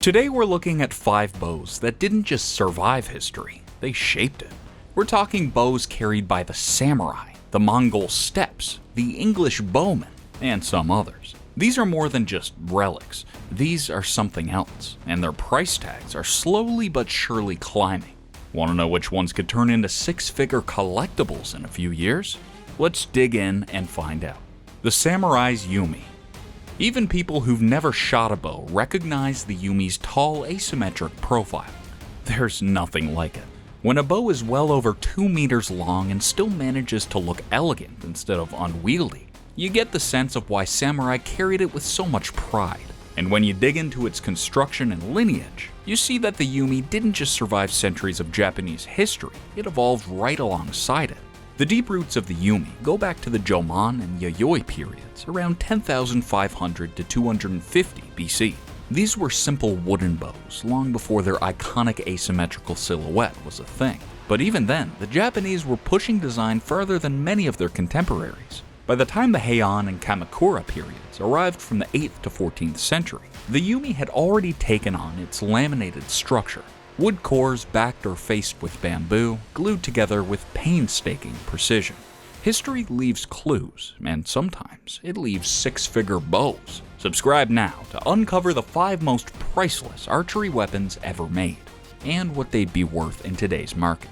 Today we're looking at 5 bows that didn't just survive history, they shaped it. We're talking bows carried by the samurai, the Mongol steppes, the English bowmen, and some others. These are more than just relics, these are something else, and their price tags are slowly but surely climbing. Want to know which ones could turn into 6-figure collectibles in a few years? Let's dig in and find out. The samurai's Yumi. Even people who've never shot a bow recognize the Yumi's tall, asymmetric profile. There's nothing like it. When a bow is well over 2 meters long and still manages to look elegant instead of unwieldy, you get the sense of why samurai carried it with so much pride. And when you dig into its construction and lineage, you see that the Yumi didn't just survive centuries of Japanese history, it evolved right alongside it. The deep roots of the Yumi go back to the Jomon and Yayoi periods, around 10,500 to 250 BC. These were simple wooden bows, long before their iconic asymmetrical silhouette was a thing. But even then, the Japanese were pushing design further than many of their contemporaries. By the time the Heian and Kamakura periods arrived from the 8th to 14th century, the Yumi had already taken on its laminated structure. Wood cores backed or faced with bamboo, glued together with painstaking precision. History leaves clues, and sometimes it leaves 6-figure bows. Subscribe now to uncover the 5 most priceless archery weapons ever made, and what they'd be worth in today's market.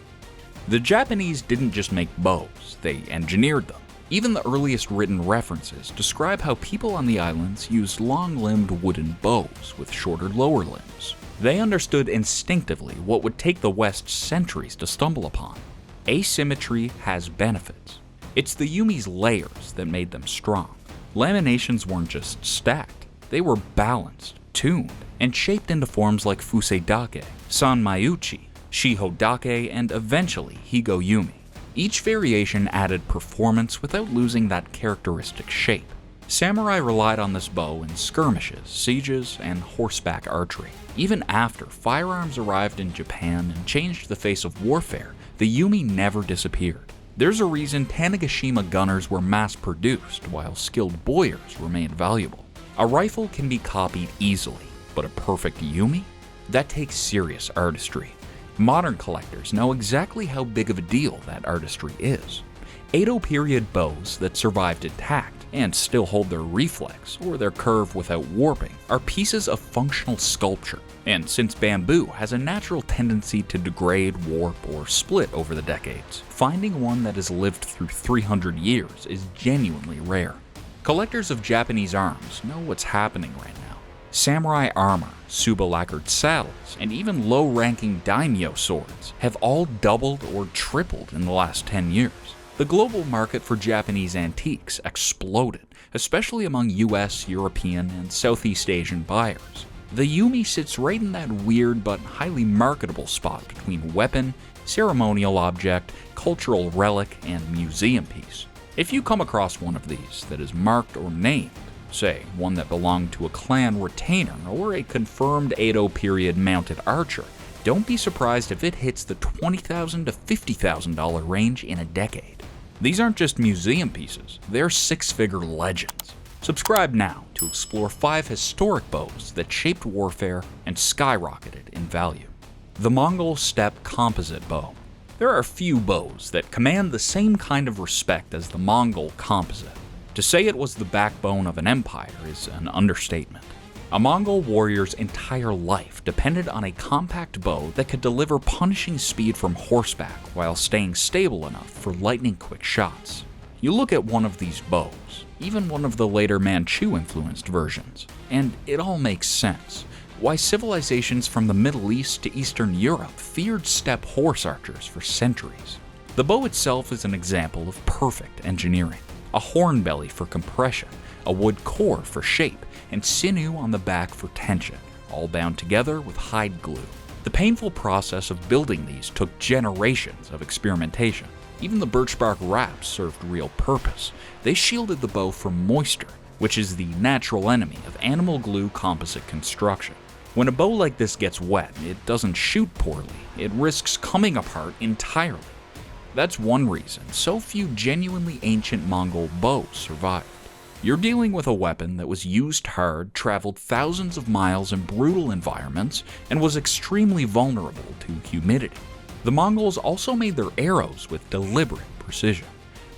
The Japanese didn't just make bows, they engineered them. Even the earliest written references describe how people on the islands used long-limbed wooden bows with shorter lower limbs. They understood instinctively what would take the West centuries to stumble upon. Asymmetry has benefits. It's the Yumi's layers that made them strong. Laminations weren't just stacked, they were balanced, tuned, and shaped into forms like fuseidake, sanmaiuchi, shihodake, and eventually higo-yumi. Each variation added performance without losing that characteristic shape. Samurai relied on this bow in skirmishes, sieges, and horseback archery. Even after firearms arrived in Japan and changed the face of warfare, the Yumi never disappeared. There's a reason Tanegashima gunners were mass-produced, while skilled bowyers remained valuable. A rifle can be copied easily, but a perfect Yumi? That takes serious artistry. Modern collectors know exactly how big of a deal that artistry is. Edo period bows that survived intact and still hold their reflex or their curve without warping are pieces of functional sculpture. And since bamboo has a natural tendency to degrade, warp, or split over the decades, finding one that has lived through 300 years is genuinely rare. Collectors of Japanese arms know what's happening right now. Samurai armor, Tsuba lacquered saddles, and even low-ranking daimyo swords have all doubled or tripled in the last 10 years. The global market for Japanese antiques exploded, especially among US, European, and Southeast Asian buyers. The Yumi sits right in that weird but highly marketable spot between weapon, ceremonial object, cultural relic, and museum piece. If you come across one of these that is marked or named, say one that belonged to a clan retainer or a confirmed Edo period mounted archer, don't be surprised if it hits the $20,000 to $50,000 range in a decade. These aren't just museum pieces, they're 6-figure legends. Subscribe now to explore 5 historic bows that shaped warfare and skyrocketed in value. The Mongol Steppe Composite Bow. There are few bows that command the same kind of respect as the Mongol Composite. To say it was the backbone of an empire is an understatement. A Mongol warrior's entire life depended on a compact bow that could deliver punishing speed from horseback while staying stable enough for lightning-quick shots. You look at one of these bows, even one of the later Manchu-influenced versions, and it all makes sense. Why civilizations from the Middle East to Eastern Europe feared steppe horse archers for centuries. The bow itself is an example of perfect engineering. A horn belly for compression, a wood core for shape, and sinew on the back for tension, all bound together with hide glue. The painful process of building these took generations of experimentation. Even the birch bark wraps served real purpose. They shielded the bow from moisture, which is the natural enemy of animal glue composite construction. When a bow like this gets wet, it doesn't shoot poorly, it risks coming apart entirely. That's one reason so few genuinely ancient Mongol bows survived. You're dealing with a weapon that was used hard, traveled thousands of miles in brutal environments, and was extremely vulnerable to humidity. The Mongols also made their arrows with deliberate precision.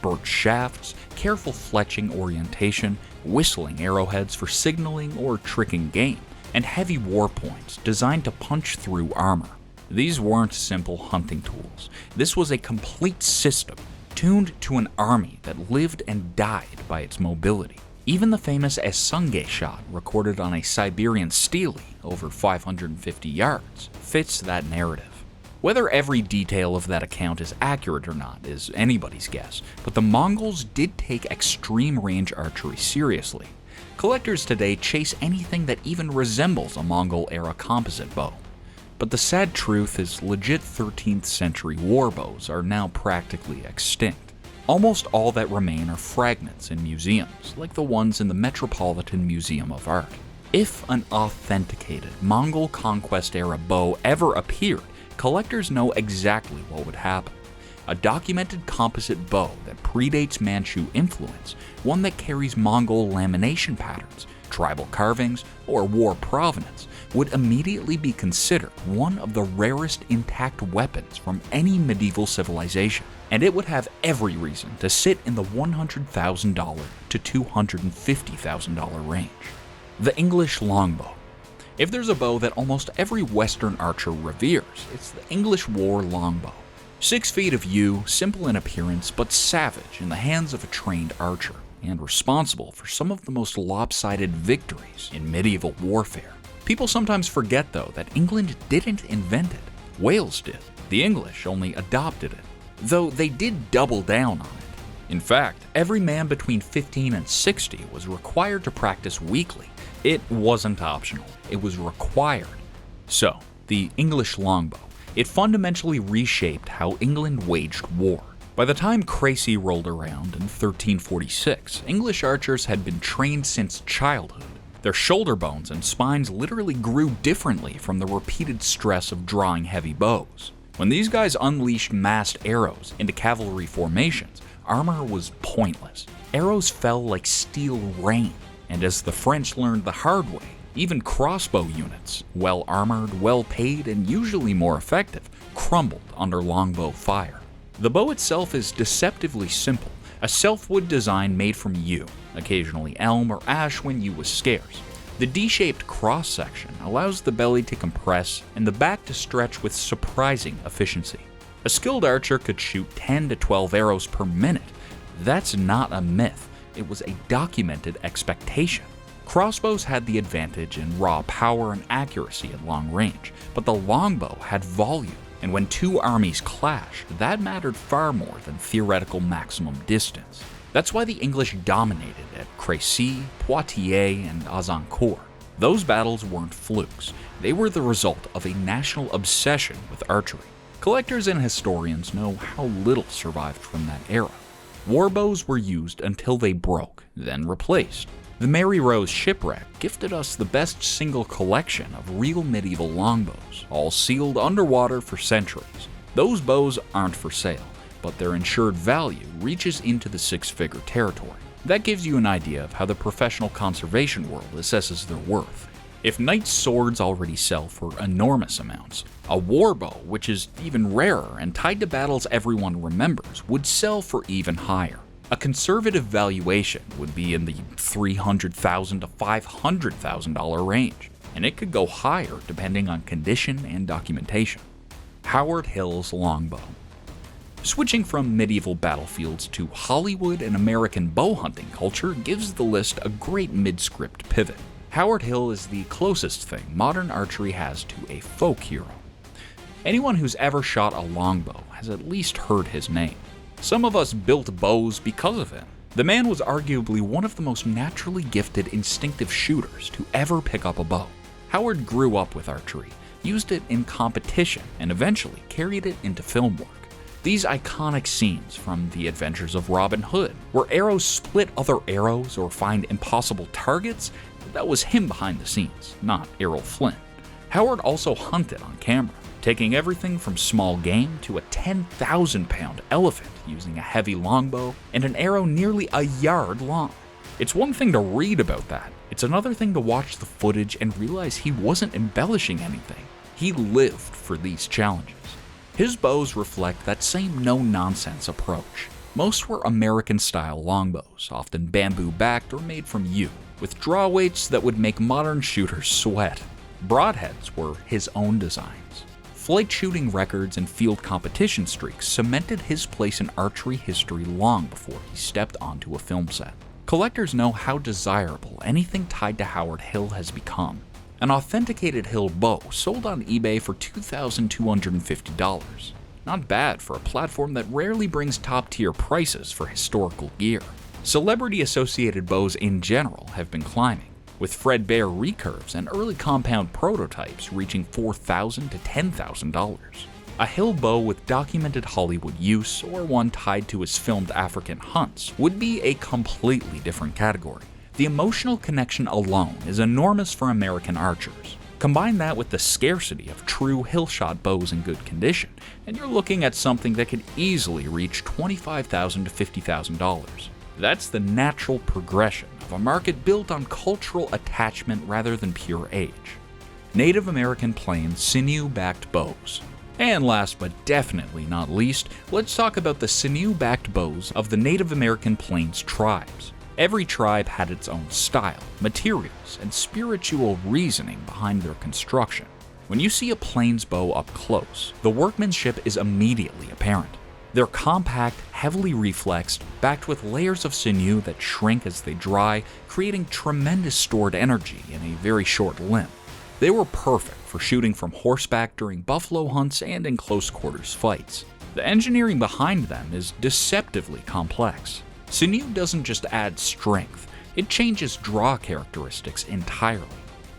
Birch shafts, careful fletching orientation, whistling arrowheads for signaling or tricking game, and heavy war points designed to punch through armor. These weren't simple hunting tools. This was a complete system, tuned to an army that lived and died by its mobility. Even the famous Esunge shot, recorded on a Siberian stele over 550 yards, fits that narrative. Whether every detail of that account is accurate or not is anybody's guess, but the Mongols did take extreme range archery seriously. Collectors today chase anything that even resembles a Mongol-era composite bow. But the sad truth is legit 13th century war bows are now practically extinct. Almost all that remain are fragments in museums, like the ones in the Metropolitan Museum of Art. If an authenticated Mongol conquest-era bow ever appeared, collectors know exactly what would happen. A documented composite bow that predates Manchu influence, one that carries Mongol lamination patterns, tribal carvings, or war provenance, would immediately be considered one of the rarest intact weapons from any medieval civilization, and it would have every reason to sit in the $100,000 to $250,000 range. The English longbow. If there's a bow that almost every Western archer reveres, it's the English war longbow. 6 feet of yew, simple in appearance but savage in the hands of a trained archer, and responsible for some of the most lopsided victories in medieval warfare. People sometimes forget, though, that England didn't invent it. Wales did. The English only adopted it, though they did double down on it. In fact, every man between 15 and 60 was required to practice weekly. It wasn't optional, it was required. So, the English longbow. It fundamentally reshaped how England waged war. By the time Crecy rolled around in 1346, English archers had been trained since childhood. Their shoulder bones and spines literally grew differently from the repeated stress of drawing heavy bows. When these guys unleashed massed arrows into cavalry formations, armor was pointless. Arrows fell like steel rain. And as the French learned the hard way, even crossbow units, well armored, well paid, and usually more effective, crumbled under longbow fire. The bow itself is deceptively simple, a self-wood design made from yew, occasionally elm or ash when yew was scarce. The D-shaped cross-section allows the belly to compress and the back to stretch with surprising efficiency. A skilled archer could shoot 10 to 12 arrows per minute. That's not a myth. It was a documented expectation. Crossbows had the advantage in raw power and accuracy at long range, but the longbow had volume, and when two armies clashed, that mattered far more than theoretical maximum distance. That's why the English dominated at Crecy, Poitiers, and Azincourt. Those battles weren't flukes. They were the result of a national obsession with archery. Collectors and historians know how little survived from that era. Warbows were used until they broke, then replaced. The Mary Rose shipwreck gifted us the best single collection of real medieval longbows, all sealed underwater for centuries. Those bows aren't for sale, but their insured value reaches into the six-figure territory. That gives you an idea of how the professional conservation world assesses their worth. If knight's swords already sell for enormous amounts, a warbow, which is even rarer and tied to battles everyone remembers, would sell for even higher. A conservative valuation would be in the $300,000 to $500,000 range, and it could go higher depending on condition and documentation. Howard Hill's longbow. Switching from medieval battlefields to Hollywood and American bow hunting culture gives the list a great mid-script pivot. Howard Hill is the closest thing modern archery has to a folk hero. Anyone who's ever shot a longbow has at least heard his name. Some of us built bows because of him. The man was arguably one of the most naturally gifted instinctive shooters to ever pick up a bow. Howard grew up with archery, used it in competition, and eventually carried it into film work. These iconic scenes from The Adventures of Robin Hood, where arrows split other arrows or find impossible targets, that was him behind the scenes, not Errol Flynn. Howard also hunted on camera, taking everything from small game to a 10,000-pound elephant using a heavy longbow and an arrow nearly a yard long. It's one thing to read about that, it's another thing to watch the footage and realize he wasn't embellishing anything. He lived for these challenges. His bows reflect that same no-nonsense approach. Most were American-style longbows, often bamboo-backed or made from yew, with draw weights that would make modern shooters sweat. Broadheads were his own designs. Flight shooting records and field competition streaks cemented his place in archery history long before he stepped onto a film set. Collectors know how desirable anything tied to Howard Hill has become. An authenticated Hill bow sold on eBay for $2,250. Not bad for a platform that rarely brings top-tier prices for historical gear. Celebrity-associated bows in general have been climbing, with Fred Bear recurves and early compound prototypes reaching $4,000 to $10,000. A Hill bow with documented Hollywood use, or one tied to his filmed African hunts, would be a completely different category. The emotional connection alone is enormous for American archers. Combine that with the scarcity of true hill-shot bows in good condition, and you're looking at something that could easily reach $25,000 to $50,000. That's the natural progression of a market built on cultural attachment rather than pure age. Native American plains sinew-backed bows. And last but definitely not least, let's talk about the sinew-backed bows of the Native American plains tribes. Every tribe had its own style, materials, and spiritual reasoning behind their construction. When you see a plains bow up close, the workmanship is immediately apparent. They're compact, heavily reflexed, backed with layers of sinew that shrink as they dry, creating tremendous stored energy in a very short limb. They were perfect for shooting from horseback during buffalo hunts and in close quarters fights. The engineering behind them is deceptively complex. Sinew doesn't just add strength, it changes draw characteristics entirely.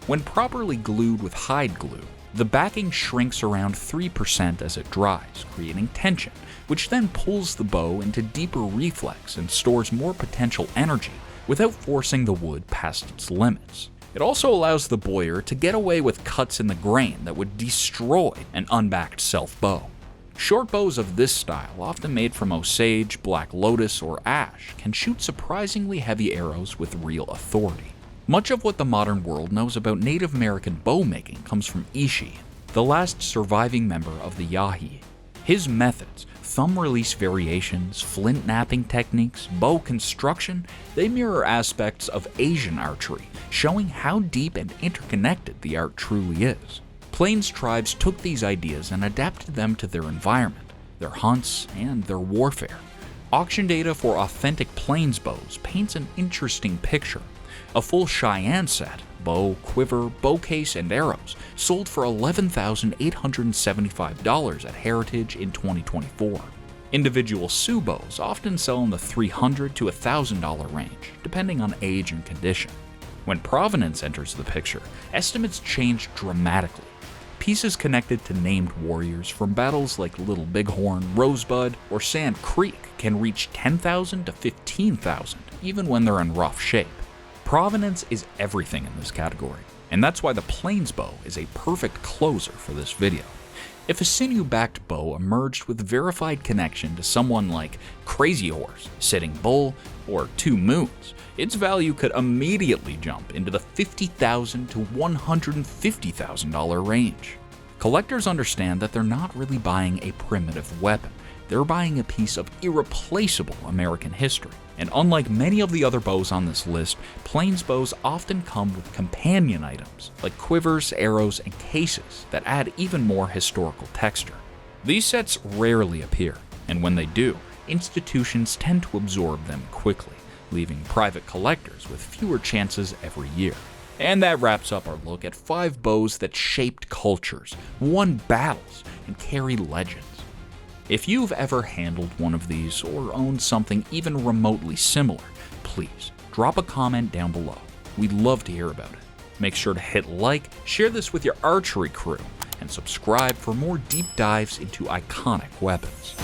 When properly glued with hide glue, the backing shrinks around 3% as it dries, creating tension, which then pulls the bow into deeper reflex and stores more potential energy without forcing the wood past its limits. It also allows the bowyer to get away with cuts in the grain that would destroy an unbacked self-bow. Short bows of this style, often made from osage, black lotus, or ash, can shoot surprisingly heavy arrows with real authority. Much of what the modern world knows about Native American bow making comes from Ishi, the last surviving member of the Yahi. His methods, thumb release variations, flint knapping techniques, bow construction, they mirror aspects of Asian archery, showing how deep and interconnected the art truly is. Plains tribes took these ideas and adapted them to their environment, their hunts, and their warfare. Auction data for authentic plains bows paints an interesting picture. A full Cheyenne set, bow, quiver, bow case, and arrows, sold for $11,875 at Heritage in 2024. Individual Sioux bows often sell in the $300 to $1,000 range, depending on age and condition. When provenance enters the picture, estimates change dramatically. Pieces connected to named warriors from battles like Little Bighorn, Rosebud, or Sand Creek can reach $10,000 to $15,000, even when they're in rough shape. Provenance is everything in this category, and that's why the plains bow is a perfect closer for this video. If a sinew-backed bow emerged with verified connection to someone like Crazy Horse, Sitting Bull, or Two Moons, its value could immediately jump into the $50,000 to $150,000 range. Collectors understand that they're not really buying a primitive weapon, they're buying a piece of irreplaceable American history. And unlike many of the other bows on this list, plains bows often come with companion items like quivers, arrows, and cases that add even more historical texture. These sets rarely appear, and when they do, institutions tend to absorb them quickly, leaving private collectors with fewer chances every year. And that wraps up our look at 5 bows that shaped cultures, won battles, and carried legends. If you've ever handled one of these or owned something even remotely similar, please drop a comment down below. We'd love to hear about it. Make sure to hit like, share this with your archery crew, and subscribe for more deep dives into iconic weapons.